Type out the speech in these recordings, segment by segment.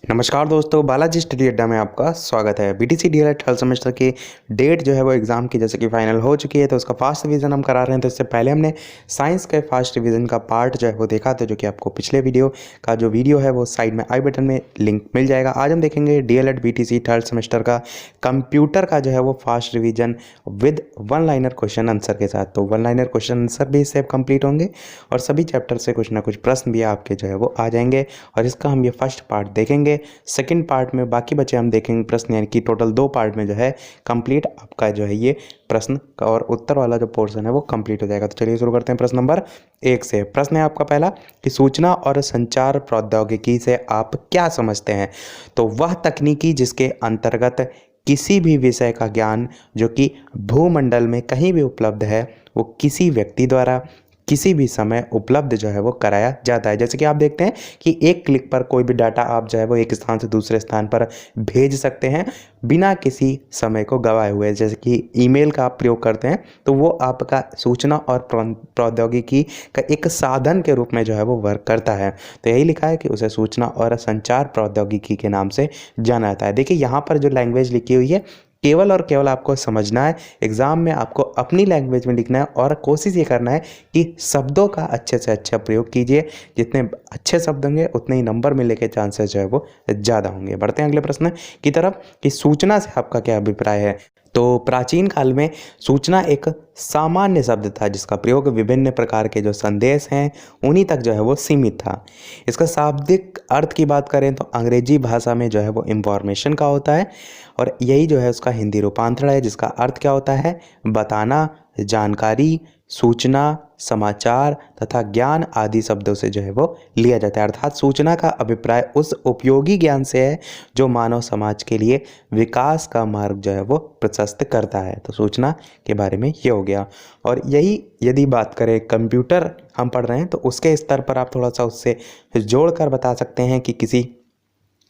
नमस्कार दोस्तों, बालाजी स्टडी अड्डा में आपका स्वागत है। बीटीसी डीएलएड थर्ड सेमेस्टर की डेट जो है वो एग्ज़ाम की जैसे कि फाइनल हो चुकी है, तो उसका फास्ट रिवीजन हम करा रहे हैं। तो इससे पहले हमने साइंस के फास्ट रिवीजन का पार्ट जो है वो देखा था, जो कि आपको पिछले वीडियो का जो वीडियो है वो साइड में आई बटन में लिंक मिल जाएगा। आज हम देखेंगे डीएलएड बीटीसी थर्ड सेमेस्टर का कंप्यूटर का जो है वो fast revision with one liner question answer के साथ। तो वन लाइनर क्वेश्चन आंसर भी इससे कंप्लीट होंगे और सभी चैप्टर से कुछ ना कुछ प्रश्न भी आपके जो है वो आ जाएंगे, और इसका हम ये फर्स्ट पार्ट देखेंगे। सेकंड पार्ट में बाकी बचे हम देखेंगे प्रश्न, यानी कि टोटल 2 पार्ट में जो है कंप्लीट आपका जो है ये प्रश्न और उत्तर वाला जो पोर्शन है वो कंप्लीट हो जाएगा। तो चलिए शुरू करते हैं प्रश्न नंबर 1 से। प्रश्न है आपका पहला कि सूचना और संचार प्रौद्योगिकी से आप क्या समझते हैं? तो वह तकनीकी जिसके अंतर्गत किसी भी विषय का ज्ञान जो कि भूमंडल में कहीं भी उपलब्ध है वो किसी व्यक्ति द्वारा किसी भी समय उपलब्ध जो है वो कराया जाता है। जैसे कि आप देखते हैं कि एक क्लिक पर कोई भी डाटा आप जो है वो एक स्थान से दूसरे स्थान पर भेज सकते हैं बिना किसी समय को गंवाए हुए। जैसे कि ईमेल का आप प्रयोग करते हैं तो वो आपका सूचना और प्रौद्योगिकी का एक साधन के रूप में जो है वो वर्क करता है। तो यही लिखा है कि उसे सूचना और संचार प्रौद्योगिकी के नाम से जाना जाता है। देखिए यहाँ पर जो लैंग्वेज लिखी हुई है केवल और केवल आपको समझना है। एग्ज़ाम में आपको अपनी लैंग्वेज में लिखना है और कोशिश ये करना है कि शब्दों का अच्छे से अच्छा प्रयोग कीजिए। जितने अच्छे शब्द होंगे उतने ही नंबर मिलने के चांसेस जो है वो ज़्यादा होंगे। बढ़ते हैं अगले प्रश्न की तरफ कि सूचना से आपका क्या अभिप्राय है। तो प्राचीन काल में सूचना एक सामान्य शब्द था जिसका प्रयोग विभिन्न प्रकार के जो संदेश हैं उन्हीं तक जो है वो सीमित था। इसका शाब्दिक अर्थ की बात करें तो अंग्रेजी भाषा में जो है वो इंफॉर्मेशन का होता है, और यही जो है उसका हिंदी रूपांतरण है जिसका अर्थ क्या होता है? बताना, जानकारी, सूचना, समाचार तथा ज्ञान आदि शब्दों से जो है वो लिया जाता है। अर्थात सूचना का अभिप्राय उस उपयोगी ज्ञान से है जो मानव समाज के लिए विकास का मार्ग जो है वो प्रशस्त करता है। तो सूचना के बारे में ये हो गया। और यही यदि बात करें कंप्यूटर हम पढ़ रहे हैं तो उसके स्तर पर आप थोड़ा सा उससे जोड़ कर बता सकते हैं कि किसी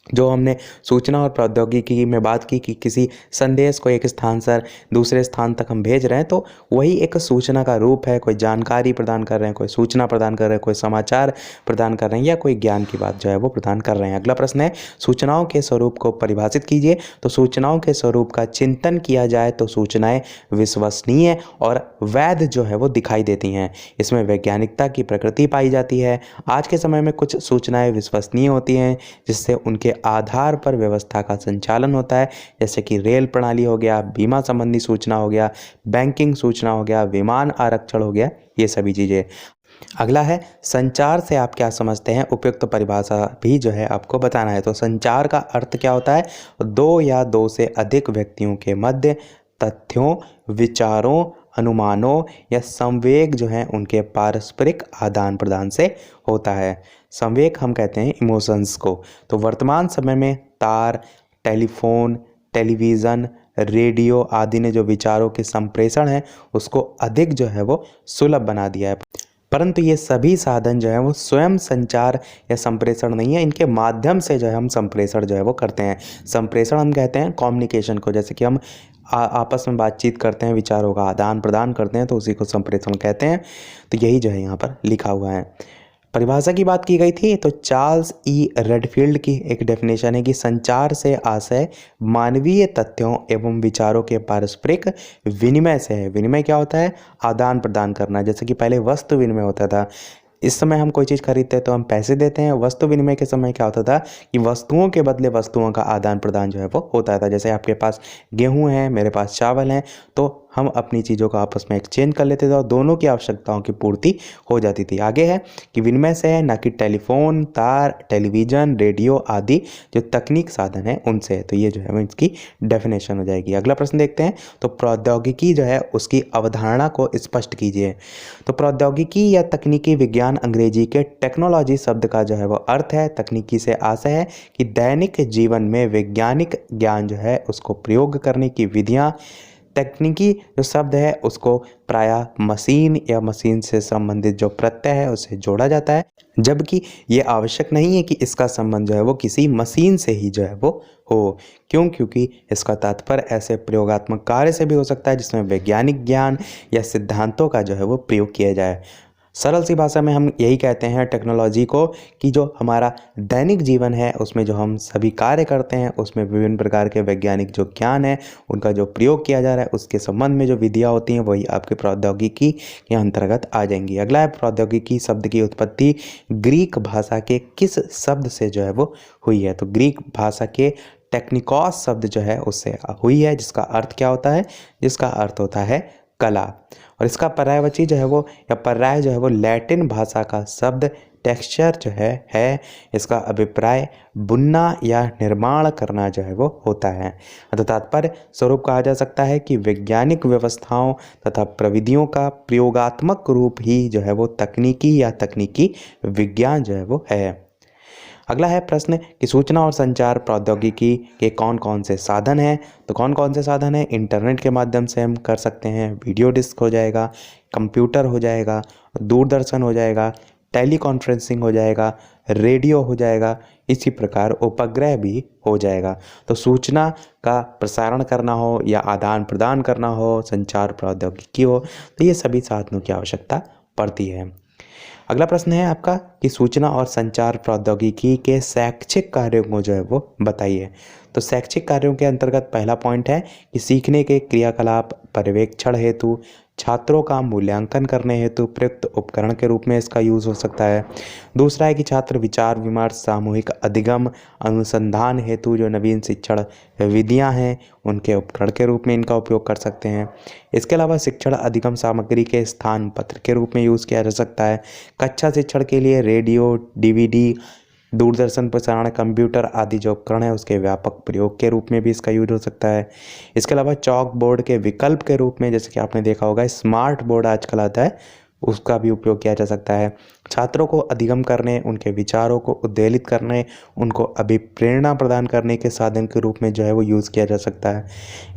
जो हमने सूचना और प्रौद्योगिकी में बात की कि किसी संदेश को एक स्थान से दूसरे स्थान तक हम भेज रहे हैं, तो वही एक सूचना का रूप है। कोई जानकारी प्रदान कर रहे हैं, कोई सूचना प्रदान कर रहे हैं, कोई समाचार प्रदान कर रहे हैं, या कोई ज्ञान की बात जो है वो प्रदान कर रहे हैं। अगला प्रश्न है सूचनाओं के स्वरूप को परिभाषित कीजिए। तो सूचनाओं के स्वरूप का चिंतन किया जाए तो सूचनाएं विश्वसनीय और वैध जो है वो दिखाई देती हैं। इसमें वैज्ञानिकता की प्रकृति पाई जाती है। आज के समय में कुछ सूचनाएं विश्वसनीय होती हैं जिससे उनके आधार पर व्यवस्था का संचालन होता है, जैसे कि रेल प्रणाली हो गया, बीमा संबंधी सूचना हो गया, बैंकिंग सूचना हो गया, विमान आरक्षण हो गया, ये सभी चीज़ें। अगला है संचार से आप क्या समझते हैं? उपयुक्त परिभाषा भी जो है आपको बताना है। तो संचार का अर्थ क्या होता है? दो या दो से अधिक व्यक्तियों के मध्य तथ्यों, विचारों, अनुमानों या संवेग जो हैं उनके पारस्परिक आदान प्रदान से होता है। संवेग हम कहते हैं इमोशंस को। तो वर्तमान समय में तार, टेलीफोन, टेलीविज़न, रेडियो आदि ने जो विचारों के संप्रेषण है उसको अधिक जो है वो सुलभ बना दिया है। परंतु ये सभी साधन जो है वो स्वयं संचार या संप्रेषण नहीं है, इनके माध्यम से जो है हम संप्रेषण जो है वो करते हैं। संप्रेषण हम कहते हैं कम्युनिकेशन को, जैसे कि हम आपस में बातचीत करते हैं, विचारों का आदान प्रदान करते हैं, तो उसी को संप्रेषण कहते हैं। तो यही जो है यहाँ पर लिखा हुआ है। परिभाषा की बात की गई थी तो चार्ल्स ई रेडफील्ड की एक डेफिनेशन है कि संचार से आशय मानवीय तथ्यों एवं विचारों के पारस्परिक विनिमय से है। विनिमय क्या होता है? आदान प्रदान करना। जैसे कि पहले वस्तु विनिमय होता था, इस समय हम कोई चीज़ खरीदते हैं तो हम पैसे देते हैं। वस्तु विनिमय के समय क्या होता था कि वस्तुओं के बदले वस्तुओं का आदान प्रदान जो है वो होता था। जैसे आपके पास गेहूं है, मेरे पास चावल है, तो हम अपनी चीज़ों को आपस में एक्सचेंज कर लेते थे और दोनों की आवश्यकताओं की पूर्ति हो जाती थी। आगे है कि विनिमय से है, ना कि टेलीफोन, तार, टेलीविज़न, रेडियो आदि जो तकनीक साधन है उनसे है। तो ये जो है इसकी डेफिनेशन हो जाएगी। अगला प्रश्न देखते हैं। तो प्रौद्योगिकी जो है उसकी अवधारणा को स्पष्ट कीजिए। तो प्रौद्योगिकी या तकनीकी विज्ञान अंग्रेजी के टेक्नोलॉजी शब्द का जो है वो अर्थ है, तकनीकी से आशय है कि दैनिक जीवन में वैज्ञानिक ज्ञान जो है उसको प्रयोग करने की विधियाँ। तकनीकी जो शब्द है उसको प्रायः मशीन या मशीन से संबंधित जो प्रत्यय है उससे जोड़ा जाता है, जबकि ये आवश्यक नहीं है कि इसका संबंध जो है वो किसी मशीन से ही जो है वो हो। क्योंकि इसका तात्पर्य ऐसे प्रयोगात्मक कार्य से भी हो सकता है जिसमें वैज्ञानिक ज्ञान या सिद्धांतों का जो है वो प्रयोग किया जाए। सरल सी भाषा में हम यही कहते हैं टेक्नोलॉजी को कि जो हमारा दैनिक जीवन है उसमें जो हम सभी कार्य करते हैं उसमें विभिन्न प्रकार के वैज्ञानिक जो ज्ञान है उनका जो प्रयोग किया जा रहा है उसके संबंध में जो विधियाँ होती हैं वही आपके प्रौद्योगिकी के अंतर्गत आ जाएंगी। अगला है प्रौद्योगिकी शब्द की उत्पत्ति ग्रीक भाषा के किस शब्द से जो है वो हुई है। तो ग्रीक भाषा के टेक्निकॉस शब्द जो है उससे हुई है, जिसका अर्थ क्या होता है, जिसका अर्थ होता है कला। और इसका पर्यायवाची जो है वो या पर्याय जो है वो लैटिन भाषा का शब्द टेक्सचर जो है इसका अभिप्राय बुनना या निर्माण करना जो है वो होता है। तो तात्पर्य स्वरूप कहा जा सकता है कि वैज्ञानिक व्यवस्थाओं तथा प्रविधियों का प्रयोगात्मक रूप ही जो है वो तकनीकी या तकनीकी विज्ञान जो है वो है। अगला है प्रश्न कि सूचना और संचार प्रौद्योगिकी के कौन कौन से साधन हैं। तो कौन कौन से साधन हैं, इंटरनेट के माध्यम से हम कर सकते हैं, वीडियो डिस्क हो जाएगा, कंप्यूटर हो जाएगा, दूरदर्शन हो जाएगा, टेली कॉन्फ्रेंसिंग हो जाएगा, रेडियो हो जाएगा, इसी प्रकार उपग्रह भी हो जाएगा। तो सूचना का प्रसारण करना हो या आदान प्रदान करना हो, संचार प्रौद्योगिकी हो, तो ये सभी साधनों की आवश्यकता पड़ती है। अगला प्रश्न है आपका कि सूचना और संचार प्रौद्योगिकी के शैक्षिक कार्यों को जो है वो बताइए। तो शैक्षिक कार्यों के अंतर्गत पहला पॉइंट है कि सीखने के क्रियाकलाप पर्यवेक्षण हेतु, छात्रों का मूल्यांकन करने हेतु प्रयुक्त उपकरण के रूप में इसका यूज़ हो सकता है। दूसरा है कि छात्र विचार विमर्श, सामूहिक अधिगम, अनुसंधान हेतु जो नवीन शिक्षण विधियां हैं उनके उपकरण के रूप में इनका उपयोग कर सकते हैं। इसके अलावा शिक्षण अधिगम सामग्री के स्थान पत्र के रूप में यूज़ किया जा सकता है। कक्षा शिक्षण के लिए रेडियो, डीवीडी, दूरदर्शन प्रसारण, कंप्यूटर आदि जो उपकरण है उसके व्यापक प्रयोग के रूप में भी इसका यूज हो सकता है। इसके अलावा चॉक बोर्ड के विकल्प के रूप में, जैसे कि आपने देखा होगा स्मार्ट बोर्ड आजकल आता है, उसका भी उपयोग किया जा सकता है। छात्रों को अधिगम करने, उनके विचारों को उद्वेलित करने, उनको अभिप्रेरणा प्रदान करने के साधन के रूप में जो है वो यूज़ किया जा सकता है।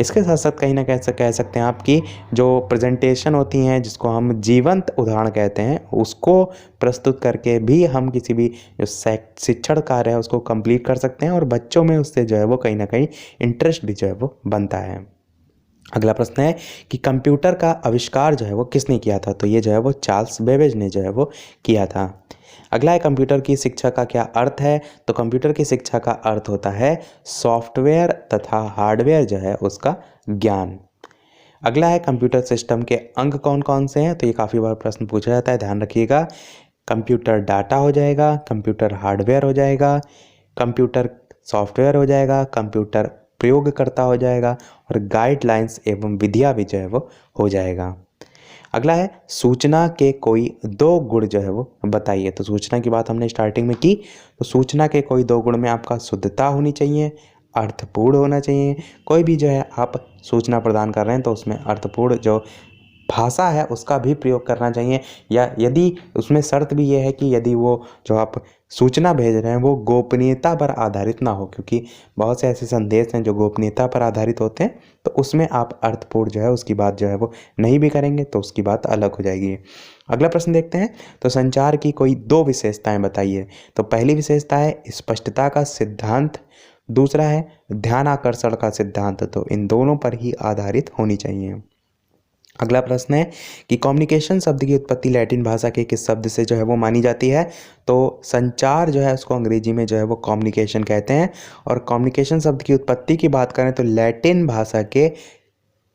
इसके साथ साथ कहीं ना कह सकते हैं आपकी जो प्रेजेंटेशन होती हैं जिसको हम जीवंत उदाहरण कहते हैं उसको प्रस्तुत करके भी हम किसी भी जो शिक्षण कार्य है उसको कंप्लीट कर सकते हैं और बच्चों में उससे जो है वो कहीं ना कहीं इंटरेस्ट भी जो है वो बनता है। अगला प्रश्न है कि कंप्यूटर का आविष्कार जो है वो किसने किया था। तो ये जो है वो चार्ल्स बेबेज ने जो है वो किया था। अगला है कंप्यूटर की शिक्षा का क्या अर्थ है। तो कंप्यूटर की शिक्षा का अर्थ होता है सॉफ्टवेयर तथा हार्डवेयर जो है उसका ज्ञान। अगला है कंप्यूटर सिस्टम के अंग कौन कौन से हैं। तो ये काफ़ी बार प्रश्न पूछा जाता है, ध्यान रखिएगा। कंप्यूटर डाटा हो जाएगा, कंप्यूटर हार्डवेयर हो जाएगा, कंप्यूटर सॉफ्टवेयर हो जाएगा, कंप्यूटर प्रयोगकर्ता हो जाएगा और गाइडलाइंस एवं विधियाँ भी जो है वो हो जाएगा। अगला है सूचना के कोई दो गुण जो है वो बताइए। तो सूचना की बात हमने स्टार्टिंग में की, तो सूचना के कोई दो गुण में आपका शुद्धता होनी चाहिए, अर्थपूर्ण होना चाहिए। कोई भी जो है आप सूचना प्रदान कर रहे हैं तो उसमें अर्थपूर्ण जो भाषा है उसका भी प्रयोग करना चाहिए, या यदि उसमें शर्त भी ये है कि यदि वो जो आप सूचना भेज रहे हैं वो गोपनीयता पर आधारित ना हो, क्योंकि बहुत से ऐसे संदेश हैं जो गोपनीयता पर आधारित होते हैं, तो उसमें आप अर्थपूर्ण जो है उसकी बात जो है वो नहीं भी करेंगे तो उसकी बात अलग हो जाएगी। अगला प्रश्न देखते हैं। तो संचार की कोई दो विशेषताएं बताइए। तो पहली विशेषता है स्पष्टता का सिद्धांत, दूसरा है ध्यान आकर्षण का सिद्धांत। तो इन दोनों पर ही आधारित होनी चाहिए। अगला प्रश्न है कि कम्युनिकेशन शब्द की उत्पत्ति लैटिन भाषा के किस शब्द से जो है वो मानी जाती है। तो संचार जो है उसको अंग्रेजी में जो है वो कम्युनिकेशन कहते हैं, और कम्युनिकेशन शब्द की उत्पत्ति की बात करें तो लैटिन भाषा के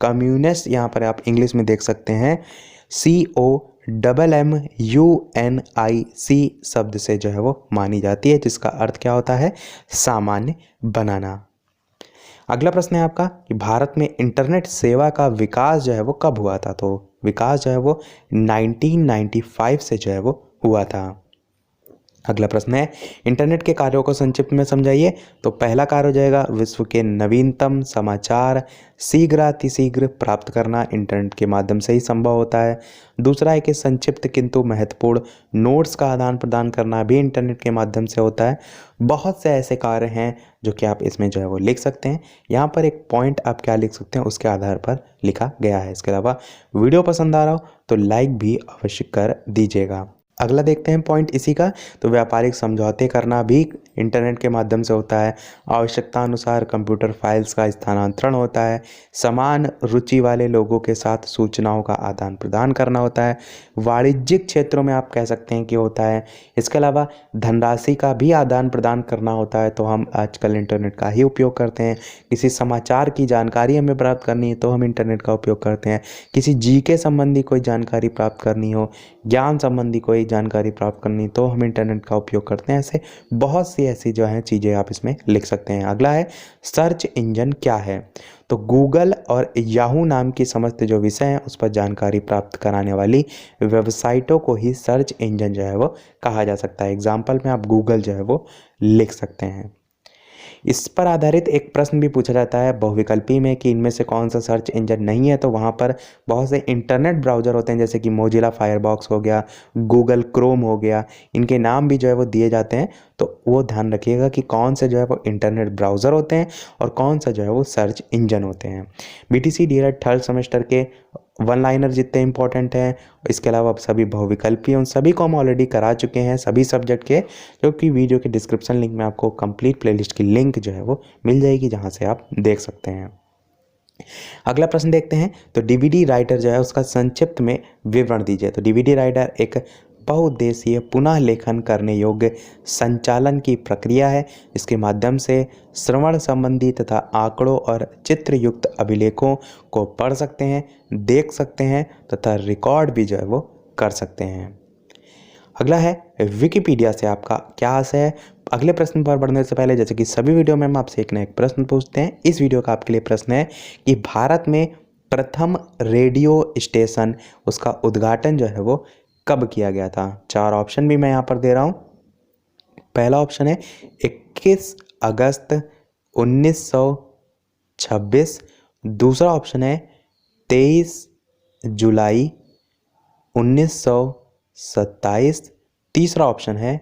कम्युनिस्ट, यहाँ पर आप इंग्लिश में देख सकते हैं COMMUNIC शब्द से जो है वो मानी जाती है, जिसका अर्थ क्या होता है, सामान्य बनाना। अगला प्रश्न है आपका कि भारत में इंटरनेट सेवा का विकास जो है वो कब हुआ था। तो विकास जो है वो 1995 से जो है वो हुआ था। अगला प्रश्न है इंटरनेट के कार्यों को संक्षिप्त में समझाइए। तो पहला कार्य हो जाएगा विश्व के नवीनतम समाचार शीघ्रातिशीघ्र प्राप्त करना, इंटरनेट के माध्यम से ही संभव होता है। दूसरा है कि संक्षिप्त किंतु महत्वपूर्ण नोट्स का आदान प्रदान करना भी इंटरनेट के माध्यम से होता है। बहुत से ऐसे कार्य हैं जो कि आप इसमें जो है वो लिख सकते हैं। यहाँ पर एक पॉइंट आप क्या लिख सकते हैं उसके आधार पर लिखा गया है। इसके अलावा वीडियो पसंद आ रहा हो तो लाइक भी अवश्य कर दीजिएगा। अगला देखते हैं पॉइंट इसी का, तो व्यापारिक समझौते करना भी इंटरनेट के माध्यम से होता है। आवश्यकता अनुसार कंप्यूटर फाइल्स का स्थानांतरण होता है। समान रुचि वाले लोगों के साथ सूचनाओं का आदान प्रदान करना होता है। वाणिज्यिक क्षेत्रों में आप कह सकते हैं कि होता है। इसके अलावा धनराशि का भी आदान प्रदान करना होता है, तो हम आजकल इंटरनेट का ही उपयोग करते हैं। किसी समाचार की जानकारी हमें प्राप्त करनी है तो हम इंटरनेट का उपयोग करते हैं। किसी जीके संबंधी कोई जानकारी प्राप्त करनी हो, ज्ञान संबंधी कोई जानकारी प्राप्त करनी तो हम इंटरनेट का उपयोग करते हैं। ऐसे बहुत सी ऐसी जो हैं चीज़ें आप इसमें लिख सकते हैं। अगला है सर्च इंजन क्या है, तो गूगल और याहू नाम की समस्त जो विषय हैं उस पर जानकारी प्राप्त कराने वाली वेबसाइटों को ही सर्च इंजन जो है वो कहा जा सकता है। एग्जाम्पल में आप गूगल जो है वो लिख सकते हैं। इस पर आधारित एक प्रश्न भी पूछा जाता है बहुविकल्पी में कि इनमें से कौन सा सर्च इंजन नहीं है, तो वहाँ पर बहुत से इंटरनेट ब्राउज़र होते हैं जैसे कि मोजिला फायरबॉक्स हो गया, गूगल क्रोम हो गया, इनके नाम भी जो है वो दिए जाते हैं। तो वो ध्यान रखिएगा कि कौन से जो है वो इंटरनेट ब्राउज़र होते हैं और कौन सा जो है वो सर्च इंजन होते हैं। BTC DLED थर्ड सेमेस्टर के वन लाइनर जितने इंपॉर्टेंट हैं, इसके अलावा सभी बहुविकल्पी उन सभी को हम ऑलरेडी करा चुके हैं सभी सब्जेक्ट के, जो कि वीडियो के डिस्क्रिप्शन लिंक में आपको कंप्लीट प्लेलिस्ट की लिंक जो है वो मिल जाएगी, जहां से आप देख सकते हैं। अगला प्रश्न देखते हैं, तो DVD राइटर जो है उसका संक्षिप्त में विवरण दीजिए। तो DVD राइटर एक बहुउद्देशीय पुनः लेखन करने योग्य संचालन की प्रक्रिया है। इसके माध्यम से श्रवण संबंधी तथा आंकड़ों और चित्र युक्त अभिलेखों को पढ़ सकते हैं, देख सकते हैं तथा रिकॉर्ड भी जो है वो कर सकते हैं। अगला है विकिपीडिया से आपका क्या आशय है। अगले प्रश्न पर बढ़ने से पहले, जैसे कि सभी वीडियो में हम आपसे एक ना एक प्रश्न पूछते हैं, इस वीडियो का आपके लिए प्रश्न है कि भारत में प्रथम रेडियो स्टेशन उसका उद्घाटन जो है वो कब किया गया था। 4 ऑप्शन भी मैं यहाँ पर दे रहा हूँ। पहला ऑप्शन है 21 अगस्त 1926, दूसरा ऑप्शन है 23 जुलाई 1927, तीसरा ऑप्शन है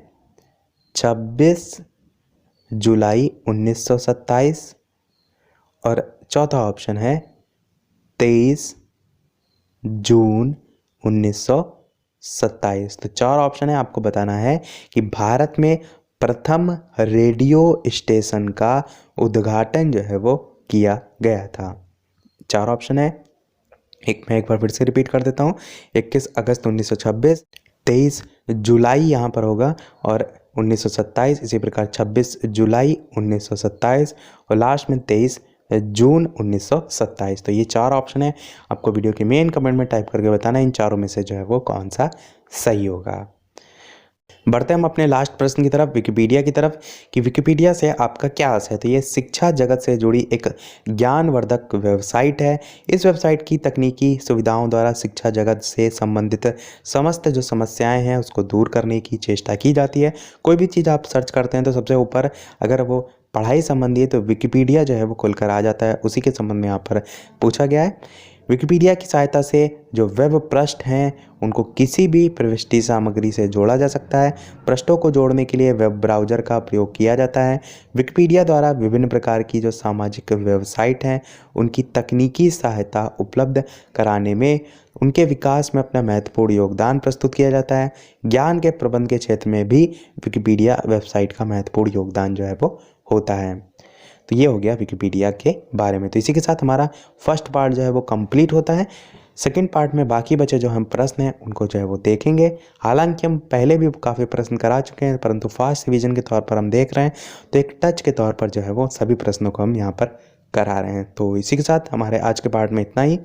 26 जुलाई 1927 और चौथा ऑप्शन है 23 जून 1927। तो 4 ऑप्शन है, आपको बताना है कि भारत में प्रथम रेडियो स्टेशन का उद्घाटन जो है वो किया गया था। 4 ऑप्शन है, मैं एक बार फिर से रिपीट कर देता हूँ। 21 अगस्त 1926, 23 जुलाई यहाँ पर होगा और 1927, इसी प्रकार 26 जुलाई 1927 और लास्ट में 23 जून 1927। तो ये 4 ऑप्शन है, आपको वीडियो के मेन कमेंट में टाइप करके बताना है इन चारों में से जो है वो कौन सा सही होगा। बढ़ते हम अपने लास्ट प्रश्न की तरफ, विकिपीडिया की तरफ, कि विकिपीडिया से आपका क्या आशय है। तो ये शिक्षा जगत से जुड़ी एक ज्ञानवर्धक वेबसाइट है। इस वेबसाइट की तकनीकी सुविधाओं द्वारा शिक्षा जगत से संबंधित समस्त जो समस्याएं हैं उसको दूर करने की चेष्टा की जाती है। कोई भी चीज़ आप सर्च करते हैं तो सबसे ऊपर अगर वो पढ़ाई संबंधी है तो विकिपीडिया जो है वो खुलकर आ जाता है, उसी के संबंध में यहाँ पर पूछा गया है। विकिपीडिया की सहायता से जो वेब पृष्ठ हैं उनको किसी भी प्रविष्टि सामग्री से जोड़ा जा सकता है। पृष्ठों को जोड़ने के लिए वेब ब्राउज़र का प्रयोग किया जाता है। विकिपीडिया द्वारा विभिन्न प्रकार की जो सामाजिक वेबसाइट हैं उनकी तकनीकी सहायता उपलब्ध कराने में, उनके विकास में अपना महत्वपूर्ण योगदान प्रस्तुत किया जाता है। ज्ञान के प्रबंध के क्षेत्र में भी विकिपीडिया वेबसाइट का महत्वपूर्ण योगदान जो है वो होता है। तो ये हो गया विकिपीडिया के बारे में। तो इसी के साथ हमारा फर्स्ट पार्ट जो है वो कंप्लीट होता है। सेकंड पार्ट में बाकी बचे जो हम प्रश्न हैं उनको जो है वो देखेंगे। हालांकि हम पहले भी काफ़ी प्रश्न करा चुके हैं, परंतु फास्ट रिवीजन के तौर पर हम देख रहे हैं, तो एक टच के तौर पर जो है वो सभी प्रश्नों को हम यहाँ पर करा रहे हैं। तो इसी के साथ हमारे आज के पार्ट में इतना ही।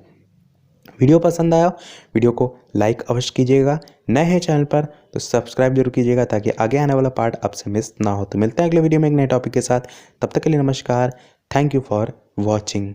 वीडियो पसंद आया, वीडियो को लाइक अवश्य कीजिएगा। नए हैं चैनल पर तो सब्सक्राइब जरूर कीजिएगा ताकि आगे आने वाला पार्ट आपसे मिस ना हो। तो मिलते हैं अगले वीडियो में एक नए टॉपिक के साथ, तब तक के लिए नमस्कार। Thank you for watching.